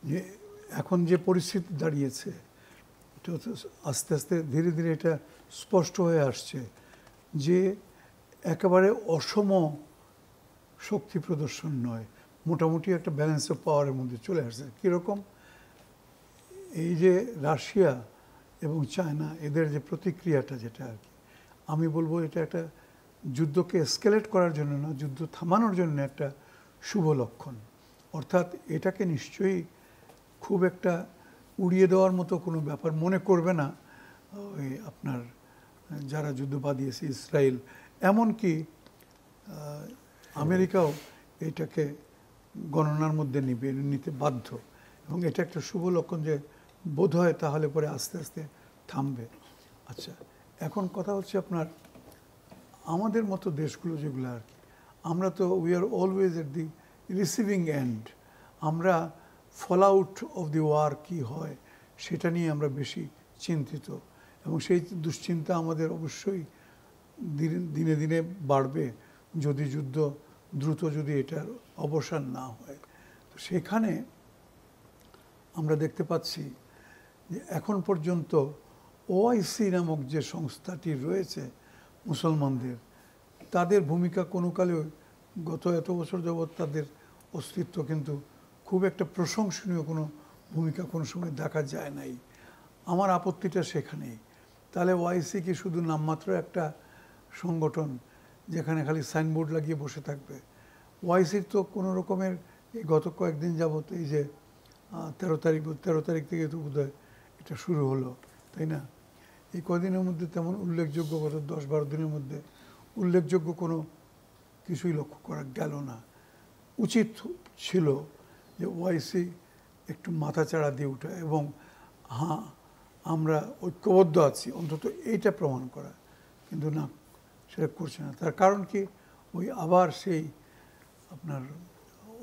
যে এখন যে পরিস্থিতি দাঁড়িয়েছে, এটা তো আস্তে আস্তে ধীরে ধীরে এটা স্পষ্ট হয়ে আসছে যে একেবারে অসম শক্তি প্রদর্শন নয়, মোটামুটি একটা ব্যালেন্স অফ পাওয়ারের মধ্যে চলে আসছে। কীরকম? এই যে রাশিয়া এবং চায়না, এদের যে প্রতিক্রিয়াটা, যেটা আর কি আমি বলবো এটা একটা যুদ্ধকে এসকেলেট করার জন্য না, যুদ্ধ থামানোর জন্য একটা শুভ লক্ষণ। অর্থাৎ এটাকে নিশ্চয়ই খুব একটা উড়িয়ে দেওয়ার মতো কোনো ব্যাপার মনে করবে না ওই আপনার যারা যুদ্ধ বাঁধিয়েছে, ইসরায়েল, এমনকি আমেরিকাও এটাকে গণনার মধ্যে নিতে বাধ্য। এবং এটা একটা শুভ লক্ষণ যে বোধ হয় তাহলে পরে আস্তে আস্তে থামবে। আচ্ছা, এখন কথা হচ্ছে আপনার আমাদের মতো দেশগুলো যেগুলো আর কি, আমরা তো we are always at the receiving end. আমরা fall out of the war কী হয় সেটা নিয়ে আমরা বেশি চিন্তিত, এবং সেই দুশ্চিন্তা আমাদের অবশ্যই দিনে দিনে বাড়বে যদি যুদ্ধ দ্রুত যদি এটার অবসান না হয়। তো সেখানে আমরা দেখতে পাচ্ছি যে এখন পর্যন্ত ওআইসি নামক যে সংস্থাটি রয়েছে মুসলমানদের, তাদের ভূমিকা কোনো কালে গত এত বছর যাবৎ তাদের অস্তিত্ব কিন্তু খুব একটা প্রশংসনীয় কোনো ভূমিকা কোনো সময় দেখা যায় নাই। আমার আপত্তিটা সেখানেই। তাহলে ওআইসি কি শুধু নামমাত্র একটা সংগঠন যেখানে খালি সাইনবোর্ড লাগিয়ে বসে থাকবে? ওআইসির তো কোনো রকমের এই গত কয়েকদিন যাবত এই যে 13 তারিখ থেকে তো বোধহয় এটা শুরু হলো, তাই না? এই কদিনের মধ্যে তেমন উল্লেখযোগ্য, গত 10-12 দিনের মধ্যে উল্লেখযোগ্য কোনো কিছুই লক্ষ্য করা গেল না। উচিত ছিল যে ওআইসি একটু মাথাচাড়া দিয়ে ওঠা এবং হ্যাঁ আমরা ঐক্যবদ্ধ আছি অন্তত এইটা প্রমাণ করা, কিন্তু না, সেটা করছে না। তার কারণ কি? ওই আবার সেই আপনার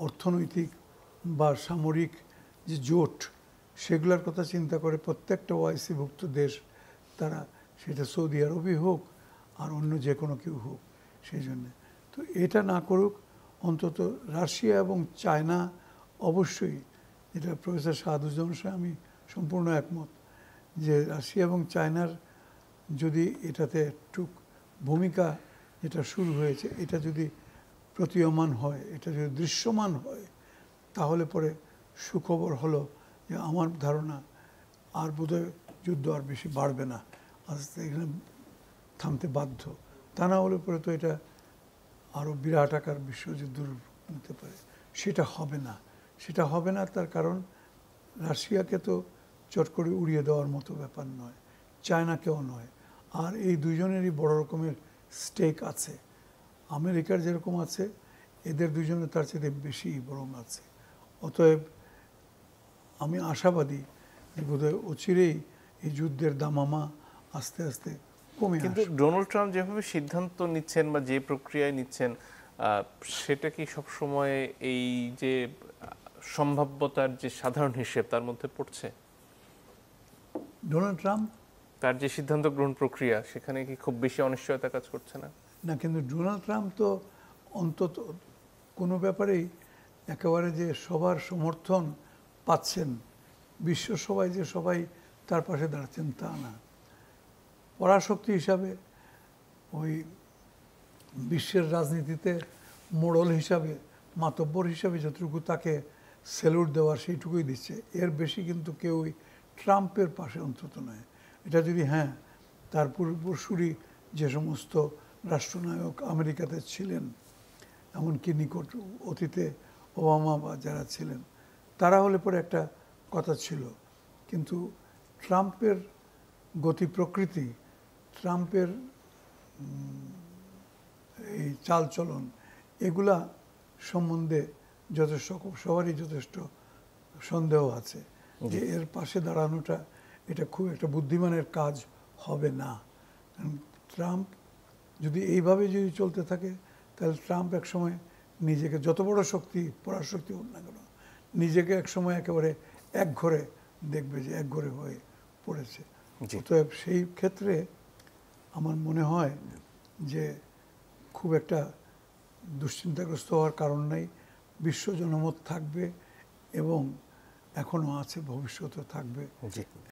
অর্থনৈতিক বা সামরিক যে জোট, সেগুলোর কথা চিন্তা করে প্রত্যেকটা ওআইসিভুক্ত দেশ তারা, সেটা সৌদি আরবই হোক আর অন্য যে কোনো কেউ হোক, সেই জন্যে তো এটা না করুক। অন্তত রাশিয়া এবং চায়না অবশ্যই, এটা প্রফেসর শাহাদুজ্জামানের সঙ্গে আমি সম্পূর্ণ একমত, যে রাশিয়া এবং চায়নার যদি এটাতে একটু ভূমিকা যেটা শুরু হয়েছে এটা যদি প্রতীয়মান হয়, এটা যদি দৃশ্যমান হয়, তাহলে পরে সুখবর হলো যে আমার ধারণা আর বোধহয় যুদ্ধ আর বেশি বাড়বে না, আস্তে এখানে থামতে বাধ্য। তা না হলে পরে তো এটা আরও বিরাট আকার বিশ্বযুদ্ধ নিতে পারে। সেটা হবে না, সেটা হবে না। তার কারণ রাশিয়াকে তো চট করে উড়িয়ে দেওয়ার মতো ব্যাপার নয়, চায়নাকেও নয়। আর এই দুইজনেরই বড় রকমের স্টেক আছে, আমেরিকার যেরকম আছে এদের দুইজনের তার চেয়ে বেশি বরং আছে। অতএব আমি আশাবাদী যে বোধহয় অচিরেই এই যুদ্ধের দামামা আস্তে আস্তে কমে আসবে। কিন্তু ডোনাল্ড ট্রাম্প যেভাবে সিদ্ধান্ত নিচ্ছেন বা যে প্রক্রিয়ায় নিচ্ছেন, সেটা কি সবসময় এই যে সম্ভাব্যতার যে সাধারণ হিসেব তার মধ্যে পড়ছে? ডোনাল্ড ট্রাম্প তার যে সিদ্ধান্ত গ্রহণ প্রক্রিয়া, সেখানে কি খুব বেশি অনিশ্চয়তা কাজ করছে না? না, কিন্তু ডোনাল্ড ট্রাম্প তো অন্তত কোনো ব্যাপারেই একেবারে যে সবার সমর্থন পাচ্ছেন, বিশ্ব সবাই যে সবাই তার পাশে দাঁড়াচ্ছেন তা না। পরাশক্তি হিসাবে ওই বিশ্বের রাজনীতিতে মোড়ল হিসাবে, মাতব্বর হিসাবে যতটুকু তাকে স্যালুট দেওয়ার সেইটুকুই দিচ্ছে, এর বেশি কিন্তু কেউই ট্রাম্পের পাশে অন্তত নয়। এটা যদি হ্যাঁ তার পূর্বসূরি যে সমস্ত রাষ্ট্রনায়ক আমেরিকাতে ছিলেন, এমনকি নিকট অতীতে ওবামা বা যারা ছিলেন, তারা হলে পরে একটা কথা ছিল। কিন্তু ট্রাম্পের গতি প্রকৃতি, ট্রাম্পের এই চালচলন, এগুলা সম্বন্ধে যথেষ্ট সবারই যথেষ্ট সন্দেহ আছে যে এর পাশে দাঁড়ানোটা এটা খুব একটা বুদ্ধিমানের কাজ হবে না। কারণ ট্রাম্প যদি এইভাবে যদি চলতে থাকে, তাহলে ট্রাম্প একসময় নিজেকে, যত বড় শক্তি পরাশক্তি হোক না কেন, নিজেকে একসময় একেবারে একঘরে দেখবে যে একঘরে হয়ে পড়েছে। অতএব সেই ক্ষেত্রে আমার মনে হয় যে খুব একটা দুশ্চিন্তাগ্রস্ত হওয়ার কারণ নেই। বিশ্ব জনমত থাকবে এবং এখনো আছে, ভবিষ্যতে থাকবে। জি